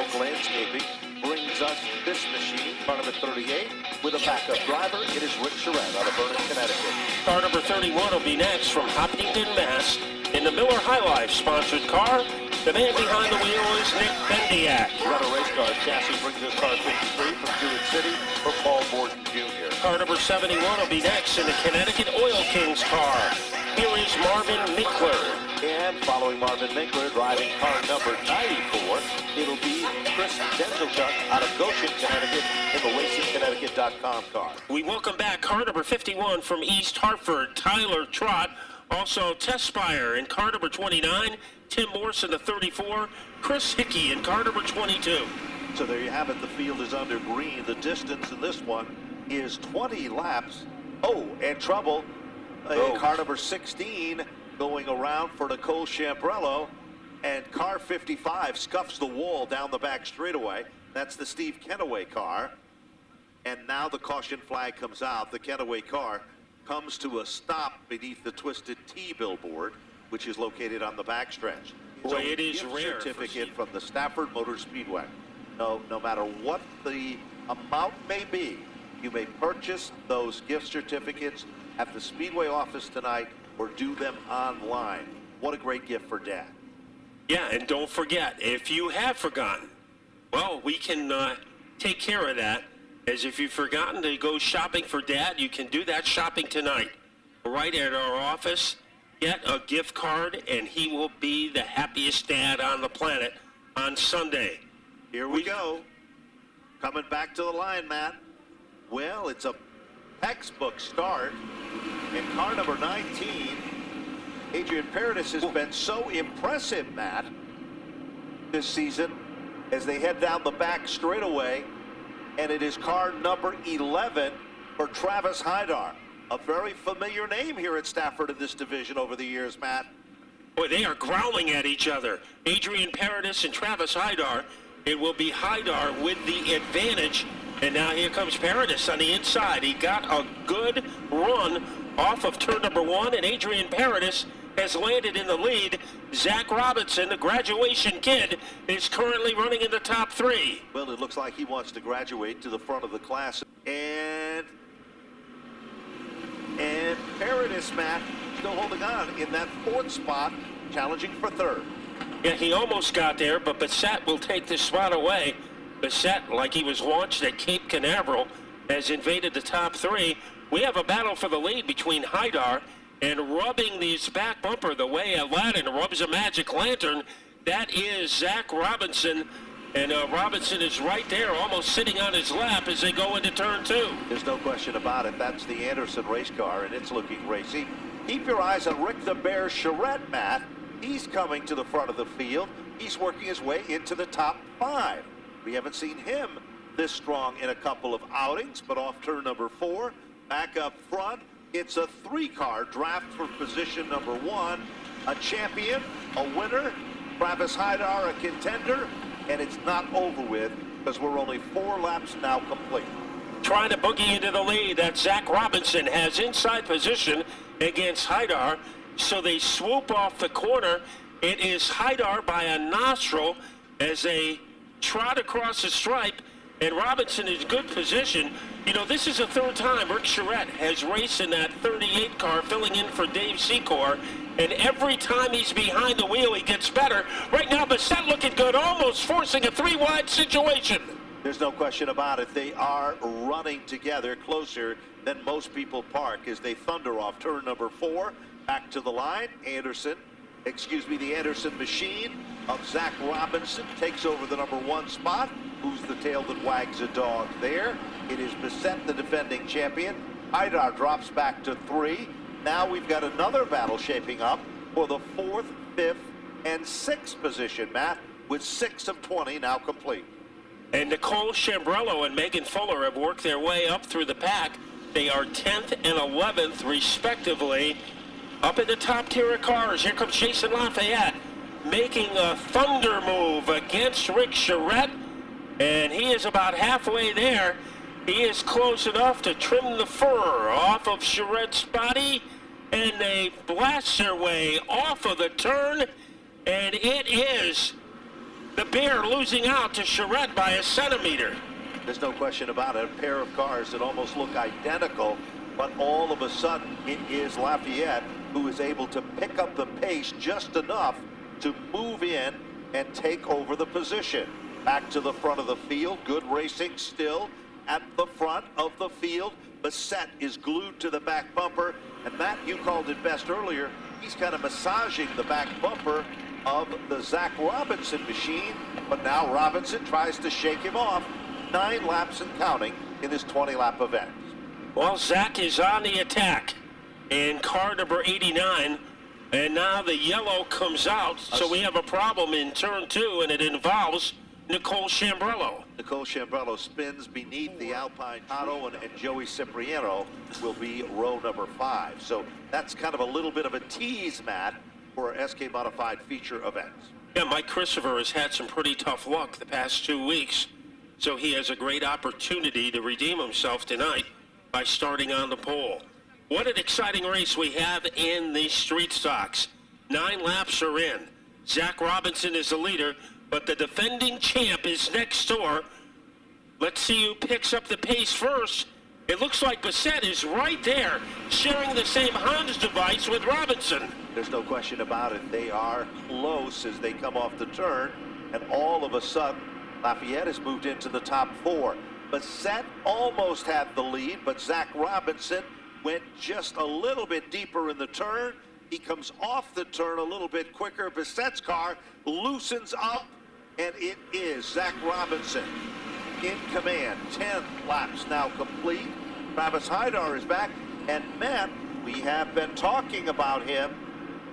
Oak Landscaping brings us this machine, car number 38, with a backup driver. It is Rick Charette out of Vernon, Connecticut. Car number 31 will be next from Hopkinton, Mass. In the Miller High Life sponsored car, the man behind the wheel is Nick Bendiak. We got a race car chassis, brings us car 53 from Jewett City for Paul Borden Jr. Car number 71 will be next in the Connecticut Oil Kings car. Here is Marvin Minkler. And following Marvin Minkler, driving car number 94, it'll be Chris Denzelchuk out of Goshen, Connecticut, in the RacingConnecticut.com car. We welcome back car number 51 from East Hartford, Tyler Trott. Also Tespire in car number 29, Tim Morse in the 34, Chris Hickey in car number 22. So there you have it. The field is under green. The distance in this one is 20 laps. Oh, and trouble. Car number 16 going around for Nicole Chambrello, and car 55 scuffs the wall down the back straightaway. That's the Steve Kennaway car. And now the caution flag comes out. The Kennaway car comes to a stop beneath the Twisted T billboard, which is located on the backstretch. Boy, it is rare. Certificate from the Stafford Motor Speedway. No matter what the amount may be, you may purchase those gift certificates at the Speedway office tonight or do them online. What a great gift for Dad. Yeah, and don't forget, if you have forgotten, well, we can take care of that. As if you've forgotten to go shopping for Dad, you can do that shopping tonight. Right at our office, get a gift card, and he will be the happiest dad on the planet on Sunday. Here we go. Coming back to the line, Matt. Well, it's a textbook start. And car number 19, Adrian Paradis has been so impressive, Matt, this season as they head down the back straightaway. And it is car number 11 for Travis Hydar. A very familiar name here at Stafford in this division over the years, Matt. Boy, they are growling at each other. Adrian Paradis and Travis Hydar. It will be Hydar with the advantage. And now here comes Paradis on the inside. He got a good run off of turn number 1, and Adrian Paradis has landed in the lead. Zach Robinson, the graduation kid, is currently running in the top 3. Well, it looks like he wants to graduate to the front of the class. And Paradis, Matt, still holding on in that 4th spot, challenging for 3rd. Yeah, he almost got there, but Bassett will take this spot away. Bassett, like he was launched at Cape Canaveral, has invaded the top 3. We have a battle for the lead between Hydar and rubbing this back bumper the way Aladdin rubs a magic lantern. That is Zach Robinson. And Robinson is right there, almost sitting on his lap as they go into turn 2. There's no question about it. That's the Anderson race car, and it's looking racy. Keep your eyes on Rick the Bear Charette, Matt. He's coming to the front of the field. He's working his way into the top 5. We haven't seen him this strong in a couple of outings, but off turn number 4, back up front, it's a 3-car draft for position number 1. A champion, a winner, Travis Hydar, a contender, and it's not over with because we're only 4 laps now complete. Trying to boogie into the lead, that Zach Robinson has inside position against Hydar, so they swoop off the corner. It is Hydar by a nostril as they trot across the stripe, and Robinson is good position. You know, this is the 3rd time Rick Charette has raced in that 38 car, filling in for Dave Secor, and every time he's behind the wheel, he gets better. Right now, Bassett looking good, almost forcing a 3-wide situation. There's no question about it. They are running together closer than most people park as they thunder off turn number 4. Back to the line, the Anderson machine of Zach Robinson takes over the number 1 spot. Who's the tail that wags a dog there? It is Bassett, the defending champion. Hydar drops back to 3. Now we've got another battle shaping up for the 4th, 5th, and 6th position, Matt, with 6 of 20 now complete. And Nicole Chambrello and Megan Fuller have worked their way up through the pack. They are 10th and 11th, respectively. Up in the top tier of cars, here comes Jason Lafayette, making a thunder move against Rick Charette, and he is about halfway there. He is close enough to trim the fur off of Charette's body, and they blast their way off of the turn, and it is The Bear losing out to Charette by a centimeter. There's no question about it. A pair of cars that almost look identical, but all of a sudden it is Lafayette who is able to pick up the pace just enough to move in and take over the position. Back to the front of the field. Good racing still at the front of the field. Bassett is glued to the back bumper. And Matt, you called it best earlier. He's kind of massaging the back bumper of the Zach Robinson machine. But now Robinson tries to shake him off. 9 laps and counting in this 20-lap event. Well, Zach is on the attack in car number 89. And now the yellow comes out. So we have a problem in turn 2, and it involves Nicole Chambrello. Nicole Chambrello spins beneath the Alpine Auto, and Joey Cipriano will be row number 5. So that's kind of a little bit of a tease, Matt, for our SK Modified feature events. Yeah, Mike Christopher has had some pretty tough luck the past 2 weeks, so he has a great opportunity to redeem himself tonight by starting on the pole. What an exciting race we have in the street stocks. 9 laps are in. Zach Robinson is the leader, but the defending champ is next door. Let's see who picks up the pace first. It looks like Bassett is right there, sharing the same Hans device with Robinson. There's no question about it. They are close as they come off the turn, and all of a sudden, Lafayette has moved into the top 4. Bassett almost had the lead, but Zach Robinson went just a little bit deeper in the turn. He comes off the turn a little bit quicker. Bassett's car loosens up, and it is Zach Robinson in command. 10 laps now complete. Travis Hydar is back, and Matt, we have been talking about him,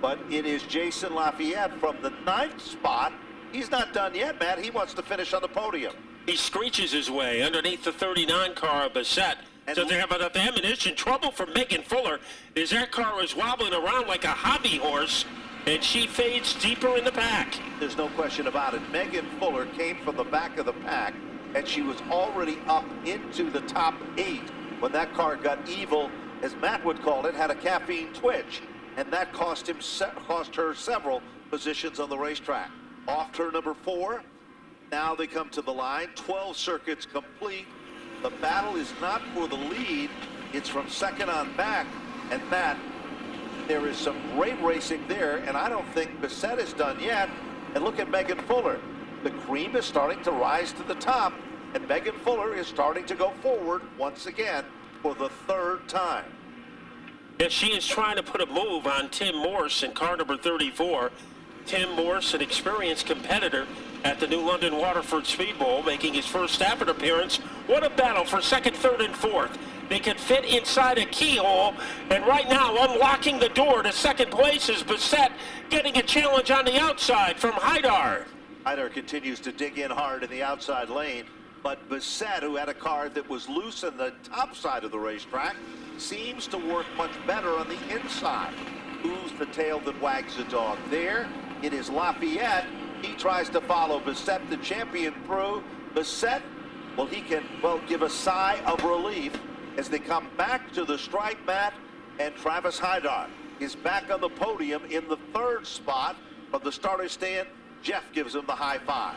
but it is Jason Lafayette from the 9th spot. He's not done yet, Matt. He wants to finish on the podium. He screeches his way underneath the 39 car of Bassett. So they have enough ammunition. Trouble for Megan Fuller is that car was wobbling around like a hobby horse, and she fades deeper in the pack. There's no question about it. Megan Fuller came from the back of the pack, and she was already up into the top 8 when that car got evil, as Matt would call it, had a caffeine twitch, and that cost her several positions on the racetrack. Off turn number 4. Now they come to the line. 12 circuits complete. The battle is not for the lead. It's from second on back. And Matt, there is some great racing there, and I don't think Bassett is done yet. And look at Megan Fuller. The cream is starting to rise to the top, and Megan Fuller is starting to go forward once again for the 3rd time. And she is trying to put a move on Tim Morse in car number 34. Tim Morse, an experienced competitor at the New London Waterford Speed Bowl, making his first Stafford appearance. What a battle for 2nd, 3rd, and 4th. They can fit inside a keyhole, and right now unlocking the door to 2nd place is Bassett, getting a challenge on the outside from Hydar. Hydar continues to dig in hard in the outside lane, but Bassett, who had a car that was loose on the top side of the racetrack, seems to work much better on the inside. Who's the tail that wags the dog? There, it is Lafayette. He tries to follow Bassett, the champion, through. Bassett, well, he can, give a sigh of relief as they come back to the stripe, Matt, and Travis Hydar is back on the podium in the 3rd spot of the starter's stand. Jeff gives him the high 5.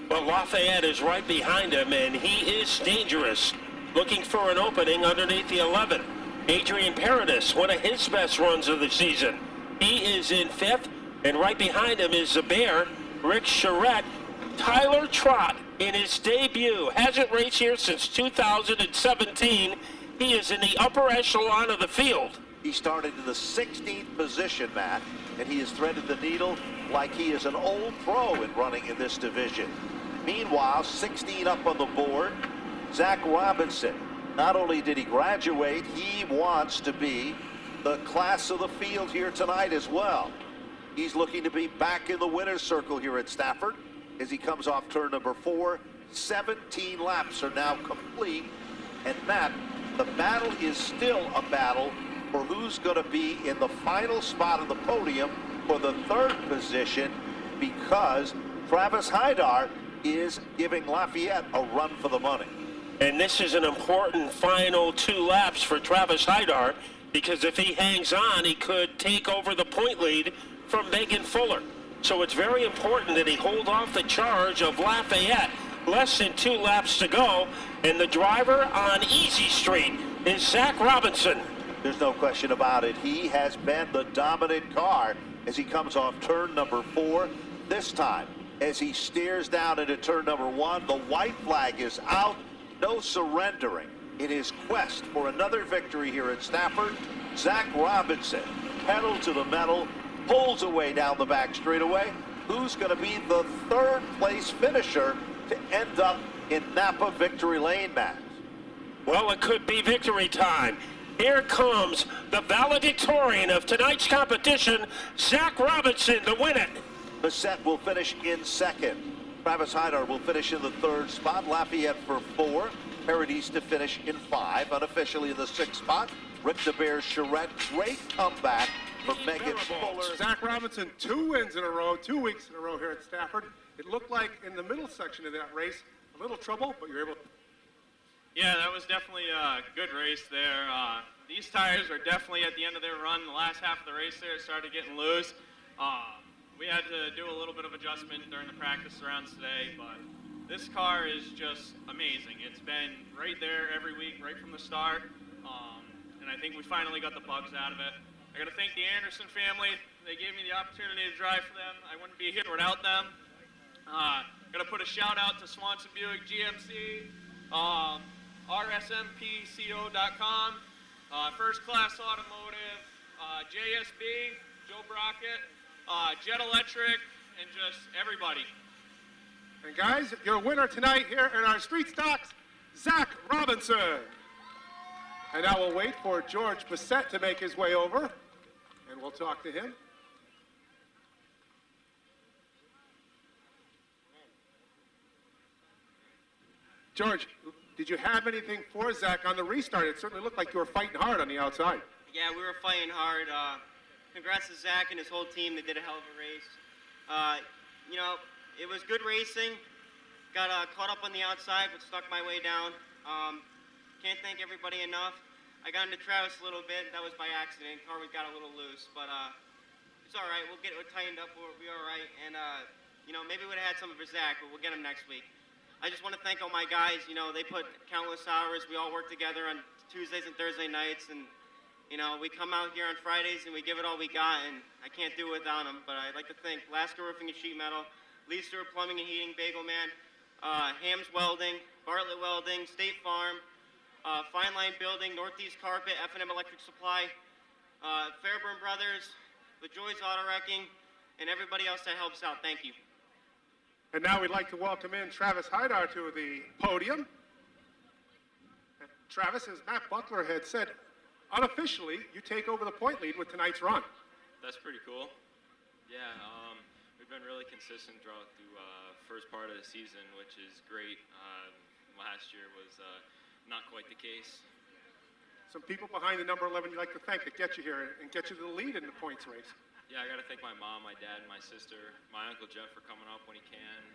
Well, Lafayette is right behind him, and he is dangerous, looking for an opening underneath the 11. Adrian Paradis, one of his best runs of the season. He is in 5th, and right behind him is the Bear, Rick Charette. Tyler Trott, in his debut, hasn't raced here since 2017. He is in the upper echelon of the field. He started in the 16th position, Matt, and he has threaded the needle like he is an old pro in running in this division. Meanwhile, 16 up on the board, Zach Robinson. Not only did he graduate, he wants to be the class of the field here tonight as well. He's looking to be back in the winner's circle here at Stafford as he comes off turn number 4. 17 laps are now complete. And Matt, the battle is still a battle for who's going to be in the final spot of the podium for the 3rd position, because Travis Hydar is giving Lafayette a run for the money. And this is an important final 2 laps for Travis Hydar, because if he hangs on, he could take over the point lead from Megan Fuller. So it's very important that he hold off the charge of Lafayette. Less than 2 laps to go, and the driver on Easy Street is Zach Robinson. There's no question about it. He has been the dominant car as he comes off turn number 4. This time, as he steers down into turn number 1, the white flag is out. No surrendering in his quest for another victory here at Stafford. Zach Robinson, pedal to the metal, pulls away down the back straightaway. Who's going to be the 3rd place finisher to end up in Napa Victory Lane, Matt? Well, it could be victory time. Here comes the valedictorian of tonight's competition, Zach Robinson, to win it. Bissett will finish in 2nd. Travis Hydar will finish in the 3rd spot. Lafayette for 4. Paradis to finish in 5. Unofficially in the 6th spot. Rick the Bear Charette. Great comeback from Megan Fuller. Zach Robinson, 2 wins in a row, 2 weeks in a row here at Stafford. It looked like in the middle section of that race, a little trouble, but you're able to. Yeah, that was definitely a good race there. These tires are definitely at the end of their run. The last half of the race there, it started getting loose. We had to do a little bit of adjustment during the practice rounds today, but this car is just amazing. It's been right there every week, right from the start, and I think we finally got the bugs out of it. I got to thank the Anderson family. They gave me the opportunity to drive for them. I wouldn't be here without them. Got to put a shout out to Swanson Buick GMC, rsmpco.com, First Class Automotive, JSB, Joe Brockett, Jet Electric, and just everybody. And guys, your winner tonight here in our street stocks, Zach Robinson. And now we'll wait for George Bissett to make his way over, and we'll talk to him. George, did you have anything for Zach on the restart? It certainly looked like you were fighting hard on the outside. Yeah, we were fighting hard. Congrats to Zach and his whole team. They did a hell of a race. You know, it was good racing. Got caught up on the outside, but stuck my way down. Can't thank everybody enough. I got into Travis a little bit. That was by accident. Car got a little loose, but it's all right. We'll get it tightened up. We'll be all right. And, you know, maybe we'd have had something for Zach, but we'll get him next week. I just want to thank all my guys. You know, they put countless hours. We all work together on Tuesdays and Thursday nights, and you know, we come out here on Fridays and we give it all we got, and I can't do it without them. But I'd like to thank Lasker Roofing and Sheet Metal, Lee Stewart Plumbing and Heating, Bagel Man, Hams Welding, Bartlett Welding, State Farm, Fine Line Building, Northeast Carpet, F&M Electric Supply, Fairburn Brothers, the Joy's Auto Wrecking, and everybody else that helps out. Thank you. And now we'd like to welcome in Travis Hydar to the podium. And Travis, as Matt Butler had said, unofficially, you take over the point lead with tonight's run. That's pretty cool. Yeah, we've been really consistent throughout the first part of the season, which is great. Last year was not quite the case. Some people behind the number 11 you'd like to thank that get you here and get you to the lead in the points race. Yeah, I got to thank my mom, my dad, and my sister, my Uncle Jeff for coming up when he can,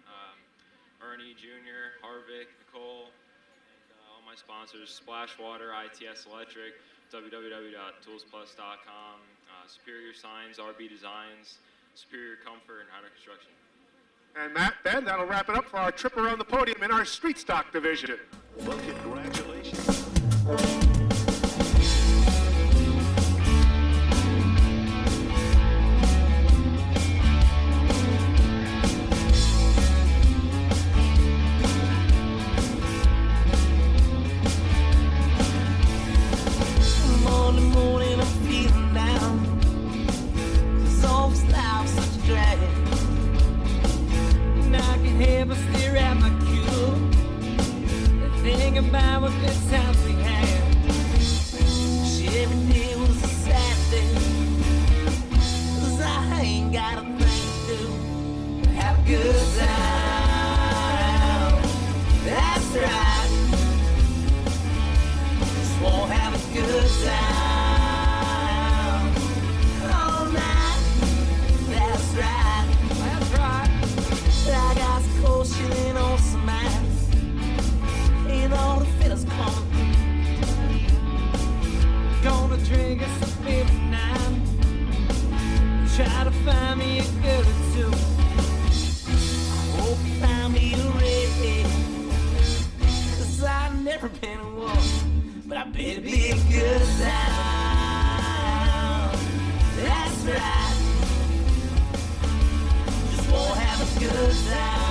Ernie Jr., Harvick, Nicole, and all my sponsors, Splash Water, ITS Electric, www.toolsplus.com, Superior Signs, RB Designs, Superior Comfort, and Hyder Construction. And Matt, Ben, that'll wrap it up for our trip around the podium in our street stock division. Well, congratulations. About what good times we had. Every day was a Saturday, 'cause I ain't got a thing to do. Have a good time. That's right. Just won't have a good time all night. That's right. That's right. I got some cold shilling on some ice. And all the fellas coming never been a war, but I bet it'd be a good time. That's right. Just won't have a good time.